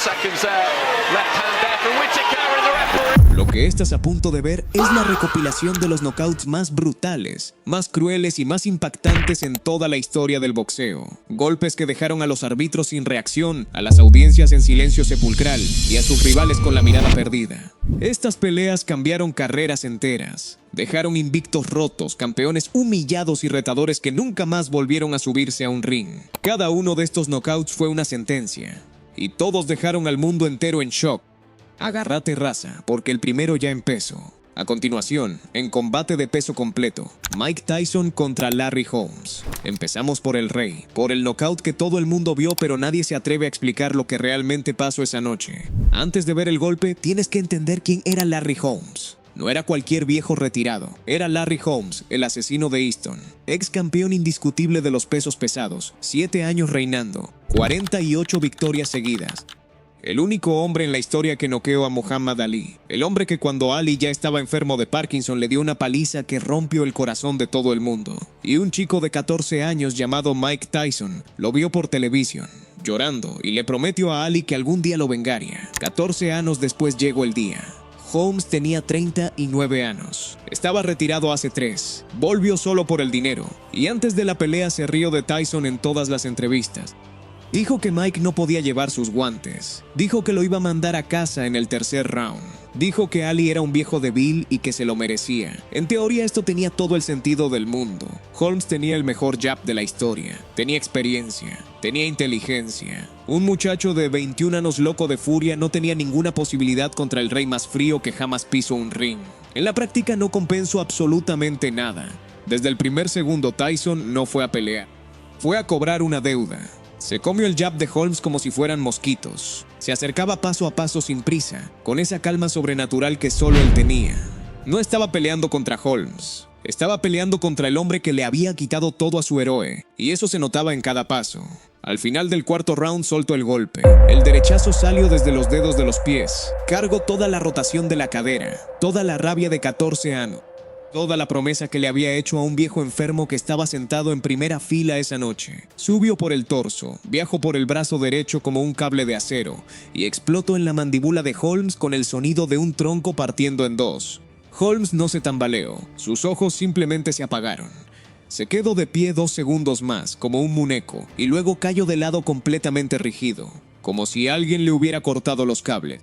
seconds there. Left hand there for Whittaker and the referee. Lo que estás a punto de ver es la recopilación de los knockouts más brutales, más crueles y más impactantes en toda la historia del boxeo. Golpes que dejaron a los árbitros sin reacción, a las audiencias en silencio sepulcral y a sus rivales con la mirada perdida. Estas peleas cambiaron carreras enteras. Dejaron invictos rotos, campeones humillados y retadores que nunca más volvieron a subirse a un ring. Cada uno de estos knockouts fue una sentencia, y todos dejaron al mundo entero en shock. Agárrate, raza, porque el primero ya empezó. A continuación, en combate de peso completo, Mike Tyson contra Larry Holmes. Empezamos por el rey, por el knockout que todo el mundo vio pero nadie se atreve a explicar lo que realmente pasó esa noche. Antes de ver el golpe, tienes que entender quién era Larry Holmes. No era cualquier viejo retirado, era Larry Holmes, el asesino de Easton, ex campeón indiscutible de los pesos pesados, 7 años reinando, 48 victorias seguidas. El único hombre en la historia que noqueó a Muhammad Ali. El hombre que cuando Ali ya estaba enfermo de Parkinson le dio una paliza que rompió el corazón de todo el mundo. Y un chico de 14 años llamado Mike Tyson lo vio por televisión, llorando, y le prometió a Ali que algún día lo vengaría. 14 años después llegó el día. Holmes tenía 39 años. Estaba retirado hace 3. Volvió solo por el dinero. Y antes de la pelea se rió de Tyson en todas las entrevistas. Dijo que Mike no podía llevar sus guantes. Dijo que lo iba a mandar a casa en el tercer round. Dijo que Ali era un viejo débil y que se lo merecía. En teoría esto tenía todo el sentido del mundo. Holmes tenía el mejor jab de la historia. Tenía experiencia. Tenía inteligencia. Un muchacho de 21 años loco de furia no tenía ninguna posibilidad contra el rey más frío que jamás pisó un ring. En la práctica no compensó absolutamente nada. Desde el primer segundo Tyson no fue a pelear. Fue a cobrar una deuda. Se comió el jab de Holmes como si fueran mosquitos. Se acercaba paso a paso sin prisa, con esa calma sobrenatural que solo él tenía. No estaba peleando contra Holmes. Estaba peleando contra el hombre que le había quitado todo a su héroe, y eso se notaba en cada paso. Al final del cuarto round soltó el golpe. El derechazo salió desde los dedos de los pies. Cargó toda la rotación de la cadera, toda la rabia de 14 años. Toda la promesa que le había hecho a un viejo enfermo que estaba sentado en primera fila esa noche. Subió por el torso, viajó por el brazo derecho como un cable de acero y explotó en la mandíbula de Holmes con el sonido de un tronco partiendo en dos. Holmes no se tambaleó, sus ojos simplemente se apagaron. Se quedó de pie 2 segundos más, como un muñeco, y luego cayó de lado completamente rígido, como si alguien le hubiera cortado los cables.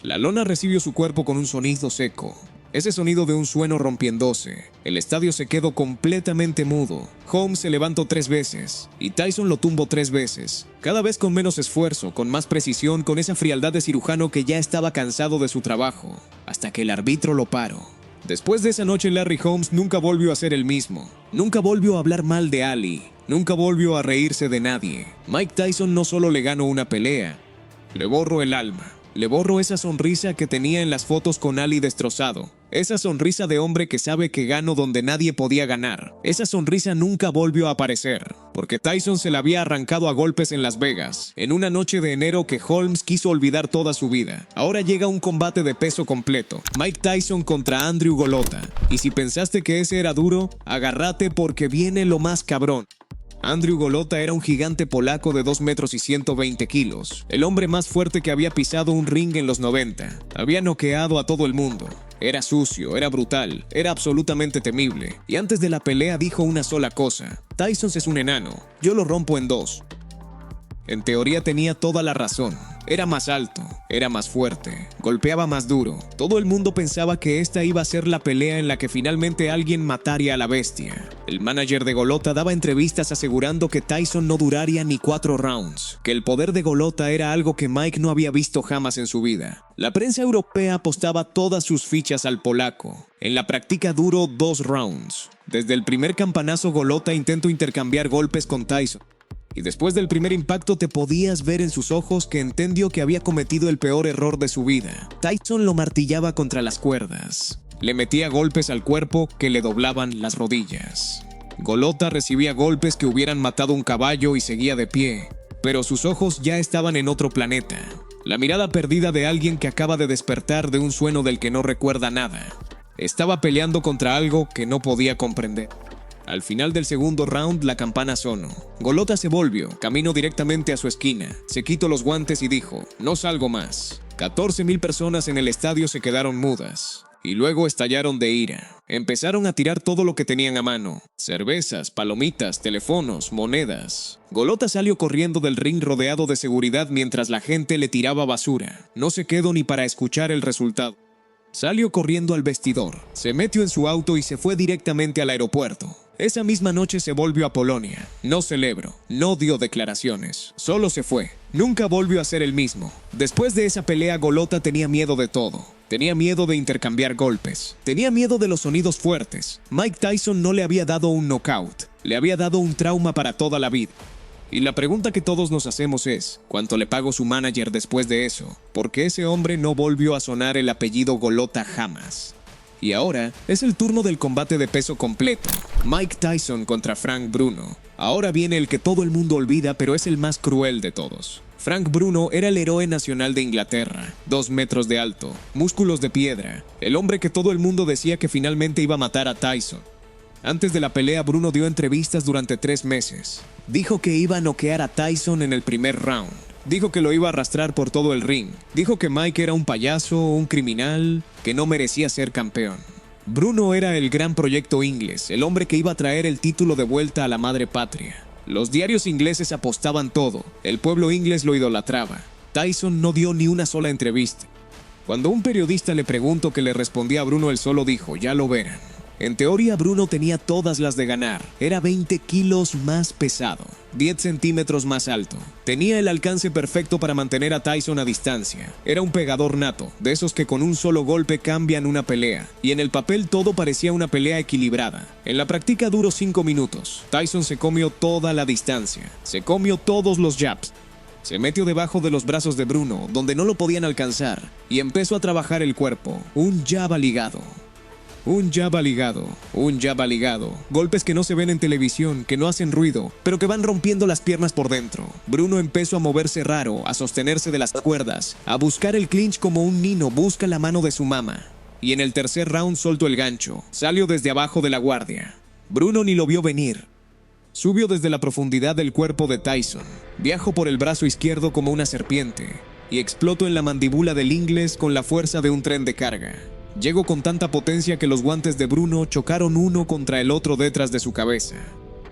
La lona recibió su cuerpo con un sonido seco. Ese sonido de un sueno rompiéndose. El estadio se quedó completamente mudo. Holmes se levantó 3 veces y Tyson lo tumbó 3 veces. Cada vez con menos esfuerzo, con más precisión, con esa frialdad de cirujano que ya estaba cansado de su trabajo. Hasta que el árbitro lo paró. Después de esa noche Larry Holmes nunca volvió a ser el mismo. Nunca volvió a hablar mal de Ali. Nunca volvió a reírse de nadie. Mike Tyson no solo le ganó una pelea, le borró el alma. Le borró esa sonrisa que tenía en las fotos con Ali destrozado. Esa sonrisa de hombre que sabe que ganó donde nadie podía ganar. Esa sonrisa nunca volvió a aparecer, porque Tyson se la había arrancado a golpes en Las Vegas, en una noche de enero que Holmes quiso olvidar toda su vida. Ahora llega un combate de peso completo. Mike Tyson contra Andrew Golota. Y si pensaste que ese era duro, agárrate porque viene lo más cabrón. Andrew Golota era un gigante polaco de 2 metros y 120 kilos. El hombre más fuerte que había pisado un ring en los 90. Había noqueado a todo el mundo. Era sucio, era brutal, era absolutamente temible. Y antes de la pelea dijo una sola cosa: Tyson es un enano, yo lo rompo en 2. En teoría tenía toda la razón. Era más alto, era más fuerte, golpeaba más duro. Todo el mundo pensaba que esta iba a ser la pelea en la que finalmente alguien mataría a la bestia. El manager de Golota daba entrevistas asegurando que Tyson no duraría ni 4 rounds, que el poder de Golota era algo que Mike no había visto jamás en su vida. La prensa europea apostaba todas sus fichas al polaco. En la práctica duró 2 rounds. Desde el primer campanazo Golota intentó intercambiar golpes con Tyson. Y después del primer impacto te podías ver en sus ojos que entendió que había cometido el peor error de su vida. Tyson lo martillaba contra las cuerdas. Le metía golpes al cuerpo que le doblaban las rodillas. Golota recibía golpes que hubieran matado un caballo y seguía de pie, pero sus ojos ya estaban en otro planeta. La mirada perdida de alguien que acaba de despertar de un sueño del que no recuerda nada. Estaba peleando contra algo que no podía comprender. Al final del segundo round, la campana sonó. Golota se volvió, caminó directamente a su esquina, se quitó los guantes y dijo: no salgo más. 14,000 personas en el estadio se quedaron mudas. Y luego estallaron de ira. Empezaron a tirar todo lo que tenían a mano: cervezas, palomitas, teléfonos, monedas. Golota salió corriendo del ring rodeado de seguridad mientras la gente le tiraba basura. No se quedó ni para escuchar el resultado. Salió corriendo al vestidor, se metió en su auto y se fue directamente al aeropuerto. Esa misma noche se volvió a Polonia. No celebró, no dio declaraciones, solo se fue. Nunca volvió a ser el mismo. Después de esa pelea, Golota tenía miedo de todo. Tenía miedo de intercambiar golpes. Tenía miedo de los sonidos fuertes. Mike Tyson no le había dado un knockout. Le había dado un trauma para toda la vida. Y la pregunta que todos nos hacemos es: ¿cuánto le pagó su manager después de eso? Porque ese hombre no volvió a sonar el apellido Golota jamás. Y ahora es el turno del combate de peso completo. Mike Tyson contra Frank Bruno. Ahora viene el que todo el mundo olvida, pero es el más cruel de todos. Frank Bruno era el héroe nacional de Inglaterra, 2 metros de alto, músculos de piedra, el hombre que todo el mundo decía que finalmente iba a matar a Tyson. Antes de la pelea, Bruno dio entrevistas durante 3 meses. Dijo que iba a noquear a Tyson en el primer round. Dijo que lo iba a arrastrar por todo el ring. Dijo que Mike era un payaso, un criminal, que no merecía ser campeón. Bruno era el gran proyecto inglés, el hombre que iba a traer el título de vuelta a la madre patria. Los diarios ingleses apostaban todo, el pueblo inglés lo idolatraba. Tyson no dio ni una sola entrevista. Cuando un periodista le preguntó qué le respondía a Bruno, él solo dijo: ya lo verán. En teoría, Bruno tenía todas las de ganar. Era 20 kilos más pesado, 10 centímetros más alto. Tenía el alcance perfecto para mantener a Tyson a distancia. Era un pegador nato, de esos que con un solo golpe cambian una pelea. Y en el papel todo parecía una pelea equilibrada. En la práctica duró 5 minutos. Tyson se comió toda la distancia. Se comió todos los jabs. Se metió debajo de los brazos de Bruno, donde no lo podían alcanzar, y empezó a trabajar el cuerpo. Un jab ligado. Un jab ligado, un jab ligado. Golpes que no se ven en televisión, que no hacen ruido, pero que van rompiendo las piernas por dentro. Bruno empezó a moverse raro, a sostenerse de las cuerdas, a buscar el clinch como un niño busca la mano de su mamá. Y en el tercer round soltó el gancho. Salió desde abajo de la guardia. Bruno ni lo vio venir. Subió desde la profundidad del cuerpo de Tyson. Viajó por el brazo izquierdo como una serpiente y explotó en la mandíbula del inglés con la fuerza de un tren de carga. Llegó con tanta potencia que los guantes de Bruno chocaron uno contra el otro detrás de su cabeza.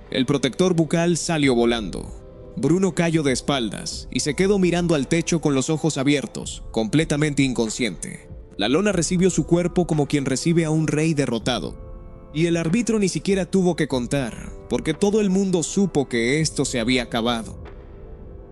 El protector bucal salió volando. Bruno cayó de espaldas y se quedó mirando al techo con los ojos abiertos, completamente inconsciente. La lona recibió su cuerpo como quien recibe a un rey derrotado. Y el árbitro ni siquiera tuvo que contar, porque todo el mundo supo que esto se había acabado.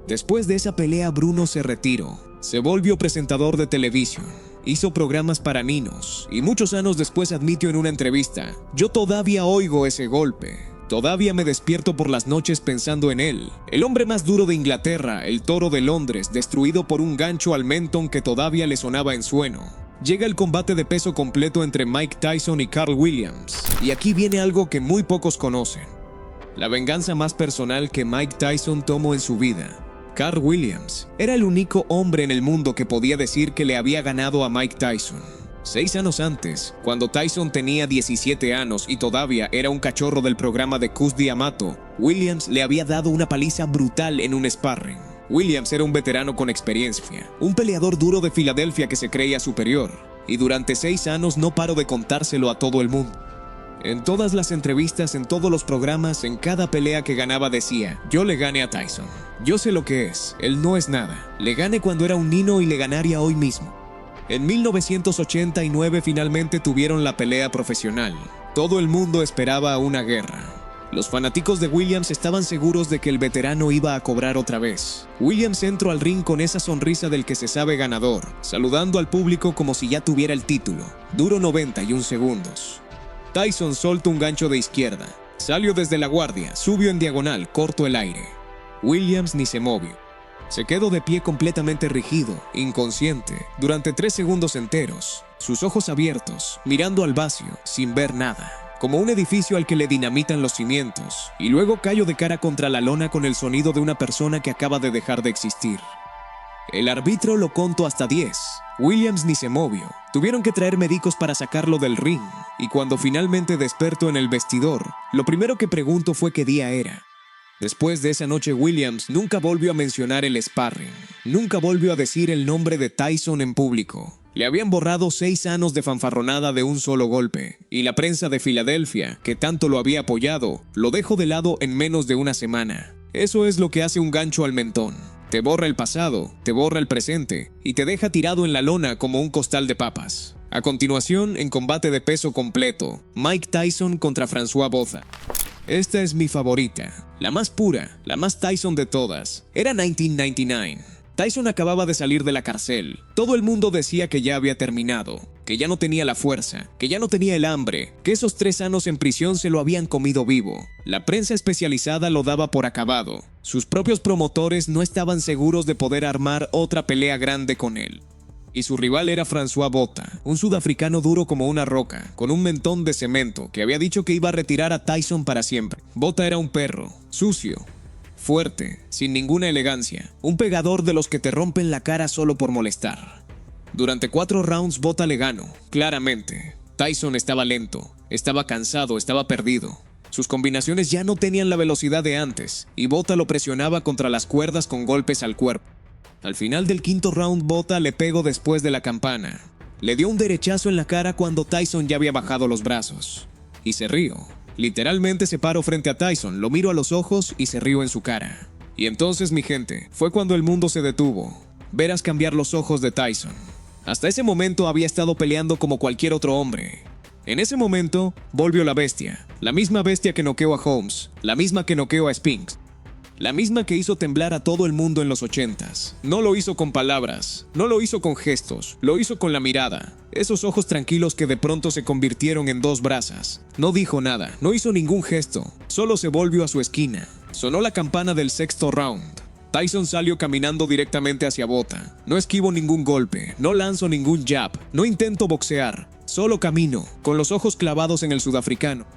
Después de esa pelea, Bruno se retiró. Se volvió presentador de televisión. Hizo programas para niños y muchos años después admitió en una entrevista: yo todavía oigo ese golpe. Todavía me despierto por las noches pensando en él. El hombre más duro de Inglaterra, el Toro de Londres, destruido por un gancho al mentón que todavía le sonaba en sueno. Llega el combate de peso completo entre Mike Tyson y Carl Williams. Y aquí viene algo que muy pocos conocen. La venganza más personal que Mike Tyson tomó en su vida. Carl Williams era el único hombre en el mundo que podía decir que le había ganado a Mike Tyson. 6 años antes, cuando Tyson tenía 17 años y todavía era un cachorro del programa de Cus D'Amato, Williams le había dado una paliza brutal en un sparring. Williams era un veterano con experiencia, un peleador duro de Filadelfia que se creía superior, y durante 6 años no paró de contárselo a todo el mundo. En todas las entrevistas, en todos los programas, en cada pelea que ganaba decía: yo le gané a Tyson. Yo sé lo que es, él no es nada. Le gané cuando era un niño y le ganaría hoy mismo. En 1989 finalmente tuvieron la pelea profesional. Todo el mundo esperaba una guerra. Los fanáticos de Williams estaban seguros de que el veterano iba a cobrar otra vez. Williams entró al ring con esa sonrisa del que se sabe ganador, saludando al público como si ya tuviera el título. Duró 91 segundos. Tyson soltó un gancho de izquierda. Salió desde la guardia, subió en diagonal, cortó el aire. Williams ni se movió. Se quedó de pie completamente rígido, inconsciente, durante 3 segundos enteros, sus ojos abiertos, mirando al vacío, sin ver nada, como un edificio al que le dinamitan los cimientos, y luego cayó de cara contra la lona con el sonido de una persona que acaba de dejar de existir. El árbitro lo contó hasta 10. Williams ni se movió. Tuvieron que traer médicos para sacarlo del ring, y cuando finalmente desperto en el vestidor, lo primero que pregunto fue qué día era. Después de esa noche, Williams nunca volvió a mencionar el sparring. Nunca volvió a decir el nombre de Tyson en público. Le habían borrado 6 años de fanfarronada de un solo golpe, y la prensa de Filadelfia, que tanto lo había apoyado, lo dejó de lado en menos de una semana. Eso es lo que hace un gancho al mentón. Te borra el pasado, te borra el presente, y te deja tirado en la lona como un costal de papas. A continuación, en combate de peso completo, Mike Tyson contra François Botha. Esta es mi favorita, la más pura, la más Tyson de todas. Era 1999. Tyson acababa de salir de la cárcel. Todo el mundo decía que ya había terminado, que ya no tenía la fuerza, que ya no tenía el hambre, que esos 3 años en prisión se lo habían comido vivo. La prensa especializada lo daba por acabado. Sus propios promotores no estaban seguros de poder armar otra pelea grande con él. Y su rival era François Botha, un sudafricano duro como una roca, con un mentón de cemento, que había dicho que iba a retirar a Tyson para siempre. Botha era un perro, sucio, fuerte, sin ninguna elegancia, un pegador de los que te rompen la cara solo por molestar. Durante 4 rounds Botha le ganó, claramente. Tyson estaba lento, estaba cansado, estaba perdido. Sus combinaciones ya no tenían la velocidad de antes, y Botha lo presionaba contra las cuerdas con golpes al cuerpo. Al final del 5º round, Botha le pegó después de la campana. Le dio un derechazo en la cara cuando Tyson ya había bajado los brazos. Y se rió. Literalmente se paró frente a Tyson, lo miro a los ojos y se rió en su cara. Y entonces, mi gente, fue cuando el mundo se detuvo. Verás cambiar los ojos de Tyson. Hasta ese momento había estado peleando como cualquier otro hombre. En ese momento, volvió la bestia. La misma bestia que noqueó a Holmes. La misma que noqueó a Spinks. La misma que hizo temblar a todo el mundo en los 80s. No lo hizo con palabras, no lo hizo con gestos, lo hizo con la mirada. Esos ojos tranquilos que de pronto se convirtieron en 2 brasas. No dijo nada, no hizo ningún gesto, solo se volvió a su esquina. Sonó la campana del 6º round. Tyson salió caminando directamente hacia Botha. No esquivo ningún golpe, no lanzo ningún jab, no intento boxear. Solo camino, con los ojos clavados en el sudafricano.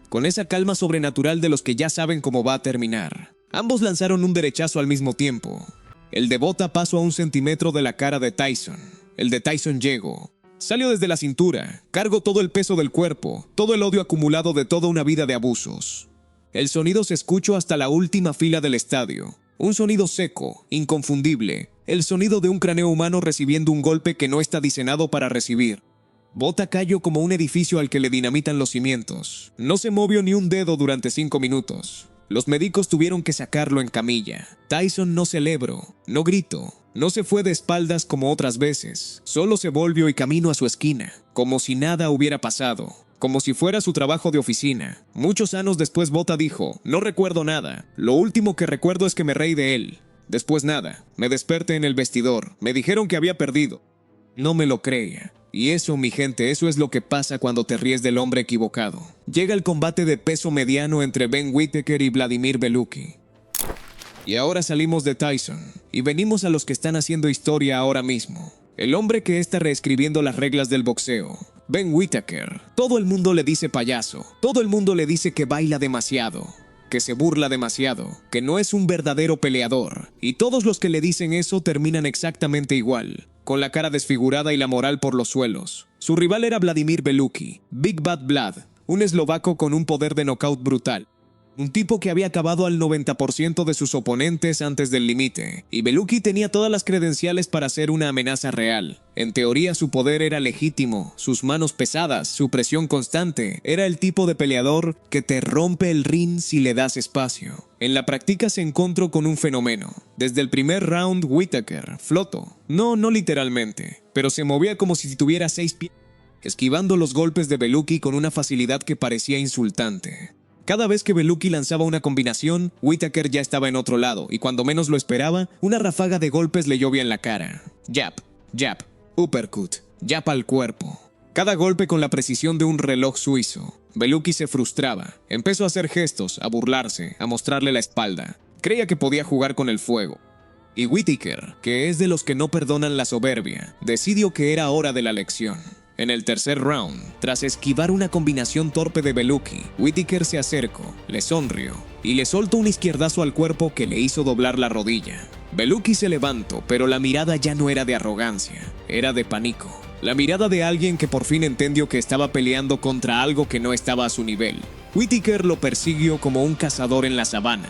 Con esa calma sobrenatural de los que ya saben cómo va a terminar. Ambos lanzaron un derechazo al mismo tiempo. El de Botha pasó a 1 centímetro de la cara de Tyson. El de Tyson llegó. Salió desde la cintura, cargó todo el peso del cuerpo, todo el odio acumulado de toda una vida de abusos. El sonido se escuchó hasta la última fila del estadio. Un sonido seco, inconfundible. El sonido de un cráneo humano recibiendo un golpe que no está diseñado para recibir. Botha cayó como un edificio al que le dinamitan los cimientos. No se movió ni un dedo durante 5 minutos. Los médicos tuvieron que sacarlo en camilla. Tyson no celebró, no gritó, no se fue de espaldas como otras veces. Solo se volvió y caminó a su esquina, como si nada hubiera pasado, como si fuera su trabajo de oficina. Muchos años después Botha dijo, no recuerdo nada, lo último que recuerdo es que me reí de él. Después nada, me desperté en el vestidor, me dijeron que había perdido. No me lo creía. Y eso, mi gente, eso es lo que pasa cuando te ríes del hombre equivocado. Llega el combate de peso mediano entre Ben Whittaker y Vladimir Veluki. Y ahora salimos de Tyson, y venimos a los que están haciendo historia ahora mismo. El hombre que está reescribiendo las reglas del boxeo. Ben Whittaker. Todo el mundo le dice payaso. Todo el mundo le dice que baila demasiado. Que se burla demasiado, que no es un verdadero peleador. Y todos los que le dicen eso terminan exactamente igual, con la cara desfigurada y la moral por los suelos. Su rival era Vladimir Veluki, Big Bad Vlad, un eslovaco con un poder de knockout brutal. Un tipo que había acabado al 90% de sus oponentes antes del límite, y Veluki tenía todas las credenciales para ser una amenaza real. En teoría su poder era legítimo, sus manos pesadas, su presión constante. Era el tipo de peleador que te rompe el ring si le das espacio. En la práctica se encontró con un fenómeno. Desde el primer round Whittaker flotó. No literalmente, pero se movía como si tuviera 6 pies, esquivando los golpes de Veluki con una facilidad que parecía insultante. Cada vez que Veluki lanzaba una combinación, Whittaker ya estaba en otro lado, y cuando menos lo esperaba, una ráfaga de golpes le llovía en la cara. Jab, jab, uppercut, jab al cuerpo. Cada golpe con la precisión de un reloj suizo. Veluki se frustraba. Empezó a hacer gestos, a burlarse, a mostrarle la espalda. Creía que podía jugar con el fuego. Y Whittaker, que es de los que no perdonan la soberbia, decidió que era hora de la lección. En el tercer round, tras esquivar una combinación torpe de Veluki, Whittaker se acercó, le sonrió y le soltó un izquierdazo al cuerpo que le hizo doblar la rodilla. Veluki se levantó, pero la mirada ya no era de arrogancia, era de pánico. La mirada de alguien que por fin entendió que estaba peleando contra algo que no estaba a su nivel. Whittaker lo persiguió como un cazador en la sabana.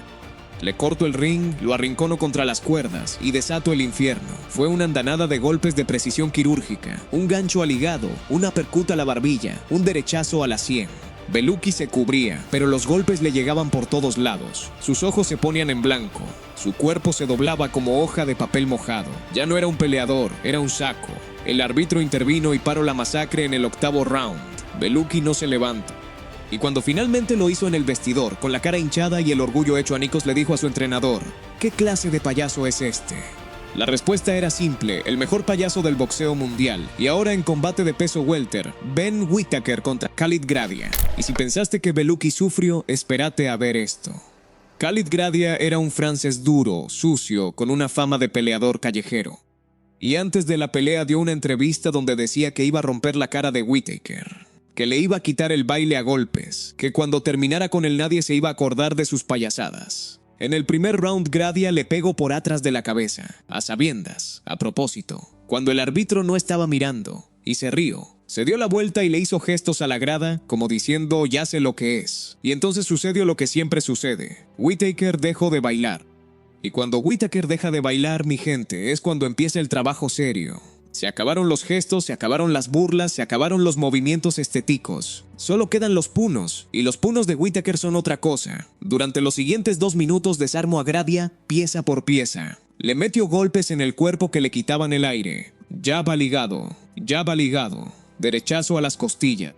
Le corto el ring, lo arrincono contra las cuerdas y desato el infierno. Fue una andanada de golpes de precisión quirúrgica, un gancho al hígado, una uppercut a la barbilla, un derechazo a la sien. Beluki se cubría, pero los golpes le llegaban por todos lados. Sus ojos se ponían en blanco. Su cuerpo se doblaba como hoja de papel mojado. Ya no era un peleador, era un saco. El árbitro intervino y paró la masacre en el 8º round. Beluki no se levanta. Y cuando finalmente lo hizo en el vestidor, con la cara hinchada y el orgullo hecho anicos, le dijo a su entrenador: ¿qué clase de payaso es este? La respuesta era simple: el mejor payaso del boxeo mundial. Y ahora en combate de peso welter, Ben Whittaker contra Khalid Gradia. Y si pensaste que Beluki sufrió, espérate a ver esto. Khalid Gradia era un francés duro, sucio, con una fama de peleador callejero. Y antes de la pelea dio una entrevista donde decía que iba a romper la cara de Whittaker, que le iba a quitar el baile a golpes, que cuando terminara con él nadie se iba a acordar de sus payasadas. En el primer round Gradia le pegó por atrás de la cabeza, a sabiendas, a propósito, cuando el árbitro no estaba mirando, y se rió. Se dio la vuelta y le hizo gestos a la grada, como diciendo ya sé lo que es. Y entonces sucedió lo que siempre sucede. Whittaker dejó de bailar. Y cuando Whittaker deja de bailar, mi gente, es cuando empieza el trabajo serio. Se acabaron los gestos, se acabaron las burlas, se acabaron los movimientos estéticos. Solo quedan los punos, y los punos de Whittaker son otra cosa. Durante los siguientes 2 minutos desarmó a Gradia pieza por pieza. Le metió golpes en el cuerpo que le quitaban el aire. Jab ligado, derechazo a las costillas.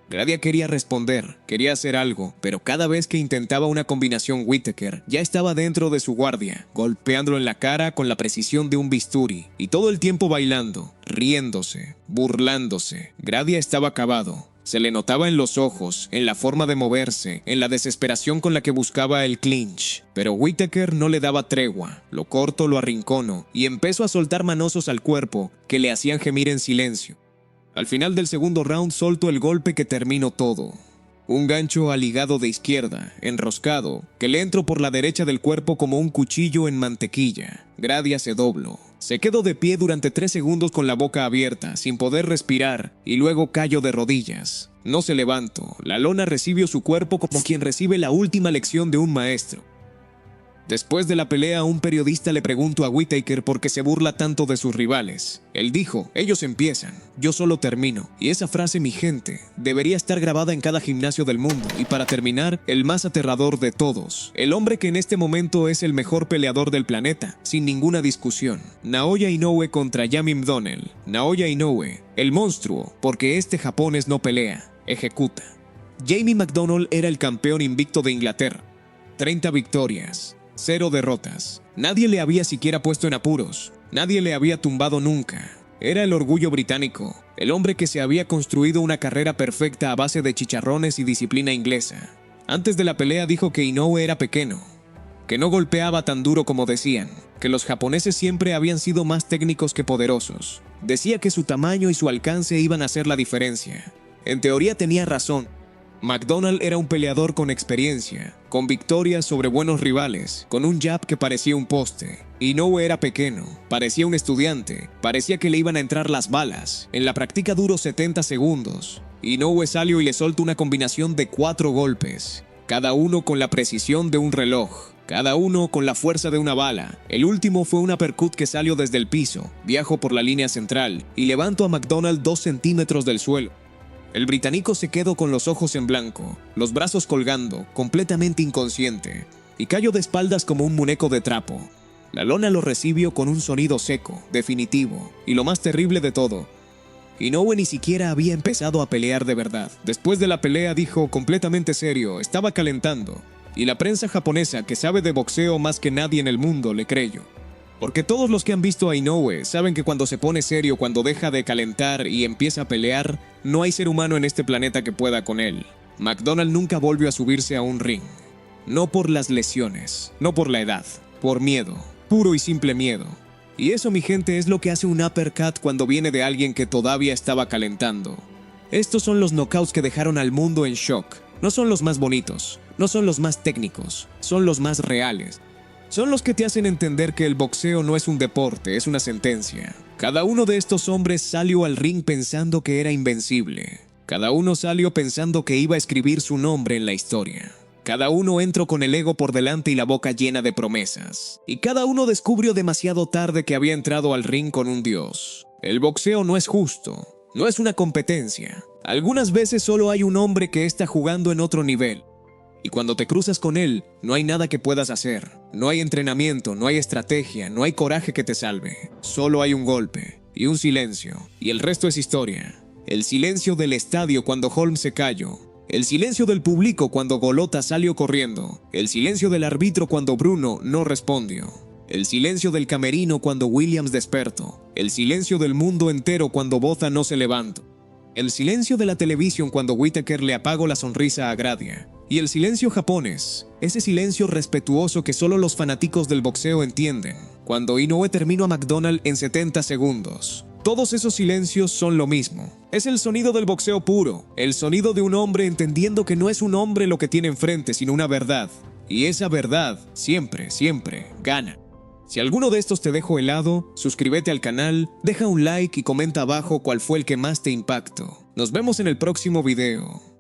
Gradia quería responder, quería hacer algo, pero cada vez que intentaba una combinación Whittaker ya estaba dentro de su guardia, golpeándolo en la cara con la precisión de un bisturi, y todo el tiempo bailando, riéndose, burlándose. Gradia estaba acabado. Se le notaba en los ojos, en la forma de moverse, en la desesperación con la que buscaba el clinch. Pero Whittaker no le daba tregua. Lo corto, lo arrincono, y empezó a soltar manosos al cuerpo que le hacían gemir en silencio. Al final del segundo round soltó el golpe que terminó todo. Un gancho al hígado de izquierda, enroscado, que le entró por la derecha del cuerpo como un cuchillo en mantequilla. Gradia se dobló. Se quedó de pie durante 3 segundos con la boca abierta, sin poder respirar, y luego cayó de rodillas. No se levantó. La lona recibió su cuerpo como quien recibe la última lección de un maestro. Después de la pelea, un periodista le preguntó a Whittaker por qué se burla tanto de sus rivales. Él dijo: ellos empiezan, yo solo termino. Y esa frase, mi gente, debería estar grabada en cada gimnasio del mundo. Y para terminar, el más aterrador de todos, el hombre que en este momento es el mejor peleador del planeta, sin ninguna discusión. Naoya Inoue contra Jamie Donell. Naoya Inoue, el monstruo, porque este japonés no pelea, ejecuta. Jamie McDonnell era el campeón invicto de Inglaterra. 30 victorias. 0 derrotas. Nadie le había siquiera puesto en apuros. Nadie le había tumbado nunca. Era el orgullo británico, el hombre que se había construido una carrera perfecta a base de chicharrones y disciplina inglesa. Antes de la pelea dijo que Inoue era pequeño, que no golpeaba tan duro como decían, que los japoneses siempre habían sido más técnicos que poderosos. Decía que su tamaño y su alcance iban a hacer la diferencia. En teoría tenía razón. McDonnell era un peleador con experiencia, con victorias sobre buenos rivales, con un jab que parecía un poste. Inoue era pequeño, parecía un estudiante, parecía que le iban a entrar las balas. En la práctica duró 70 segundos. Inoue salió y le soltó una combinación de 4 golpes, cada uno con la precisión de un reloj, cada uno con la fuerza de una bala. El último fue un uppercut que salió desde el piso, viajó por la línea central y levantó a McDonnell 2 centímetros del suelo. El británico se quedó con los ojos en blanco, los brazos colgando, completamente inconsciente, y cayó de espaldas como un muñeco de trapo. La lona lo recibió con un sonido seco, definitivo, y lo más terrible de todo, Inoue ni siquiera había empezado a pelear de verdad. Después de la pelea dijo, completamente serio, estaba calentando, y la prensa japonesa, que sabe de boxeo más que nadie en el mundo, le creyó. Porque todos los que han visto a Inoue saben que cuando se pone serio, cuando deja de calentar y empieza a pelear, no hay ser humano en este planeta que pueda con él. McDonnell nunca volvió a subirse a un ring. No por las lesiones, no por la edad, por miedo, puro y simple miedo. Y eso, mi gente, es lo que hace un uppercut cuando viene de alguien que todavía estaba calentando. Estos son los knockouts que dejaron al mundo en shock. No son los más bonitos, no son los más técnicos, son los más reales. Son los que te hacen entender que el boxeo no es un deporte, es una sentencia. Cada uno de estos hombres salió al ring pensando que era invencible. Cada uno salió pensando que iba a escribir su nombre en la historia. Cada uno entró con el ego por delante y la boca llena de promesas. Y cada uno descubrió demasiado tarde que había entrado al ring con un dios. El boxeo no es justo, no es una competencia. Algunas veces solo hay un hombre que está jugando en otro nivel. Y cuando te cruzas con él, no hay nada que puedas hacer. No hay entrenamiento, no hay estrategia, no hay coraje que te salve. Solo hay un golpe y un silencio. Y el resto es historia. El silencio del estadio cuando Holmes se cayó. El silencio del público cuando Golota salió corriendo. El silencio del árbitro cuando Bruno no respondió. El silencio del camerino cuando Williams despertó. El silencio del mundo entero cuando Botha no se levantó. El silencio de la televisión cuando Whittaker le apagó la sonrisa a Gradia. Y el silencio japonés, ese silencio respetuoso que solo los fanáticos del boxeo entienden, cuando Inoue terminó a McDonald en 70 segundos. Todos esos silencios son lo mismo. Es el sonido del boxeo puro, el sonido de un hombre entendiendo que no es un hombre lo que tiene enfrente, sino una verdad. Y esa verdad siempre, siempre gana. Si alguno de estos te dejó helado, suscríbete al canal, deja un like y comenta abajo cuál fue el que más te impactó. Nos vemos en el próximo video.